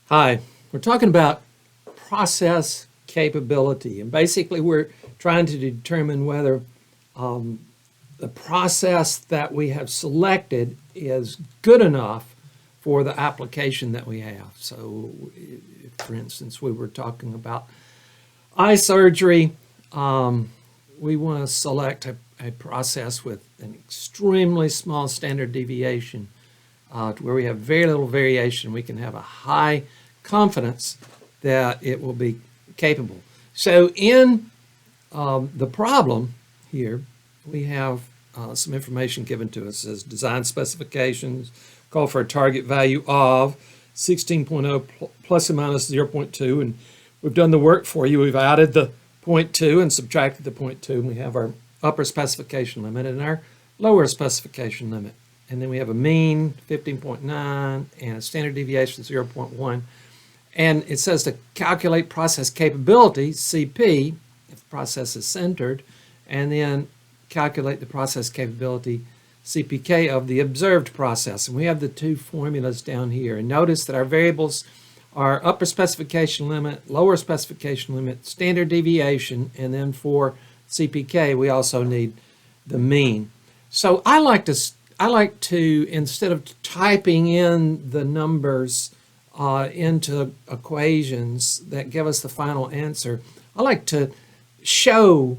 Hi, we're talking about process capability, and basically we're trying to determine whether the process that we have selected is good enough for the application that we have. So, for instance, we were talking about eye surgery. We want to select a process with an extremely small standard deviation to where we have very little variation. We can have a high confidence that it will be capable. So in the problem here, we have some information given to us as design specifications, call for a target value of 16.0 plus or minus 0.2, and we've done the work for you. We've added the 0.2 and subtracted the 0.2, and we have our upper specification limit and our lower specification limit. And then we have a mean 15.9 and a standard deviation 0.1. And it says to calculate process capability, Cp, if the process is centered, and then calculate the process capability, Cpk, of the observed process. And we have the two formulas down here. And notice that our variables are upper specification limit, lower specification limit, standard deviation, and then for Cpk, we also need the mean. So I like to, instead of typing in the numbers into equations that give us the final answer, I like to show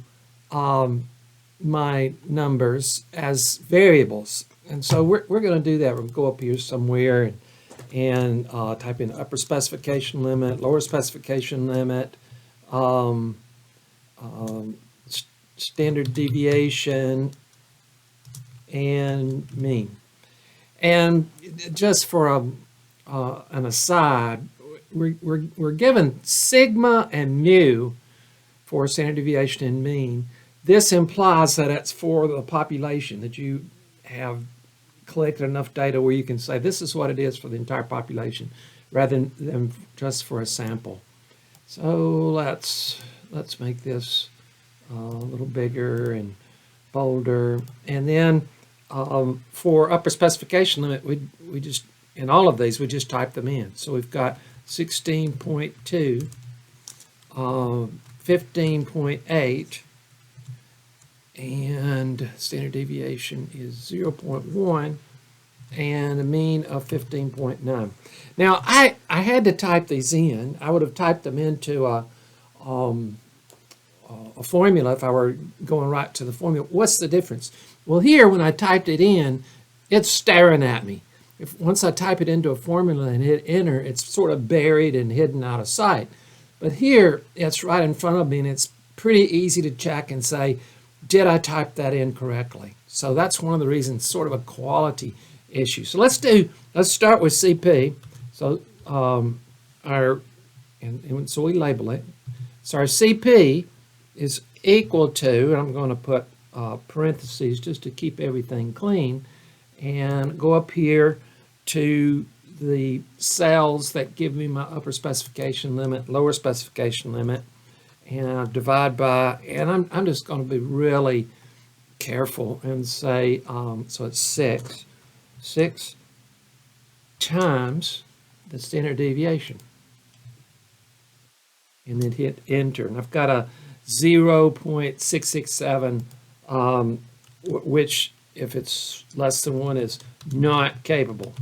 my numbers as variables. And so we're going to do that. We'll go up here somewhere and type in upper specification limit, lower specification limit, standard deviation, and mean. And just for an aside, we're given sigma and mu for standard deviation and mean. This implies that it's for the population, that you have collected enough data where you can say this is what it is for the entire population rather than just for a sample. So let's make this a little bigger and bolder. And then for upper specification limit, we just, in all of these, we just type them in. So we've got 16.2, 15.8, and standard deviation is 0.1, and a mean of 15.9. Now, I had to type these in. I would have typed them into a formula if I were going right to the formula. What's the difference? Well, here, when I typed it in, it's staring at me. Once I type it into a formula and hit enter, it's sort of buried and hidden out of sight. But here, it's right in front of me, and it's pretty easy to check and say, did I type that in correctly? So that's one of the reasons, sort of a quality issue. So let's start with CP. So so we label it. So our CP is equal to, and I'm going to put parentheses just to keep everything clean, and go up here to the cells that give me my upper specification limit, lower specification limit, and divide by, and I'm just going to be really careful and say, so it's 6 times the standard deviation, and then hit enter. And I've got a 0.667, which, if it's less than 1, is not capable.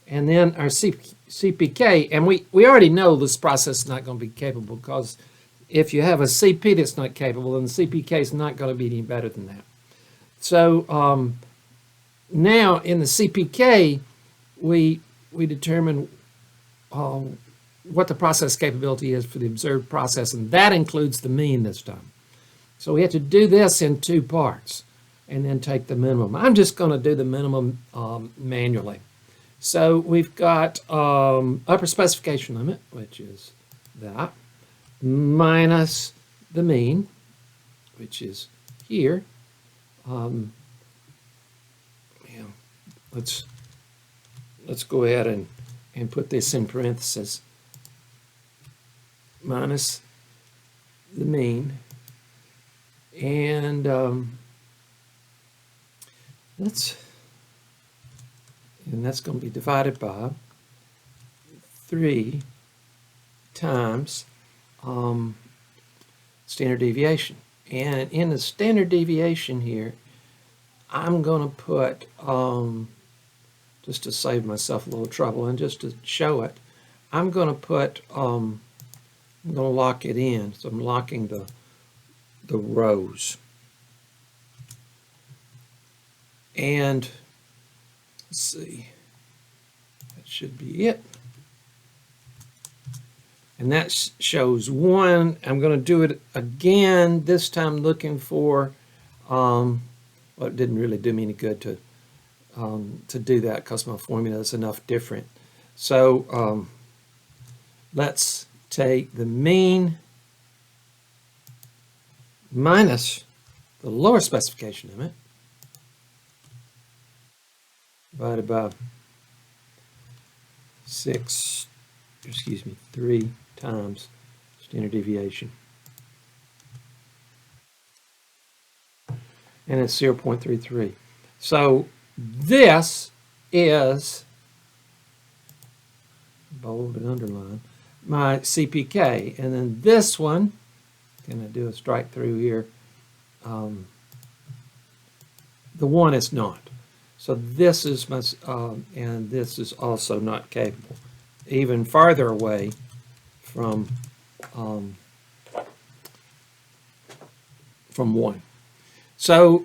And then our CPK, and we already know this process is not going to be capable, because if you have a CP that's not capable, then the CPK is not going to be any better than that. So now in the CPK, we determine what the process capability is for the observed process, and that includes the mean this time. So we have to do this in 2 parts and then take the minimum. I'm just going to do the minimum manually. So we've got upper specification limit, which is that, minus the mean, which is here. Let's go ahead and put this in parentheses. Minus the mean, and that's going to be divided by 0.33 times standard deviation. And in the standard deviation here, I'm going to put, just to save myself a little trouble and just to show it, I'm going to put, I'm going to lock it in. So I'm locking the rows. And let's see, that should be it. And that shows 1. I'm going to do it again, this time looking for, well, it didn't really do me any good to do that because my formula is enough different. So let's take the mean minus the lower specification limit divided by 3 times standard deviation. And it's 0.33. So this is, bold and underline, my CPK. And then this one, can I do a strike through here? The 1 is not. So this is my, and this is also not capable. Even farther away from 1. So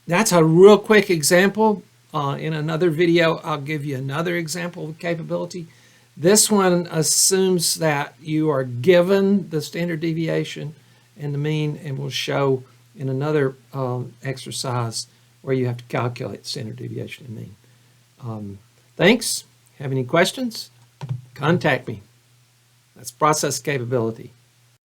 that's a real quick example. In another video, I'll give you another example of capability. This one assumes that you are given the standard deviation and the mean, and will show in another exercise where you have to calculate standard deviation and mean. Thanks. Have any questions? Contact me. That's process capability.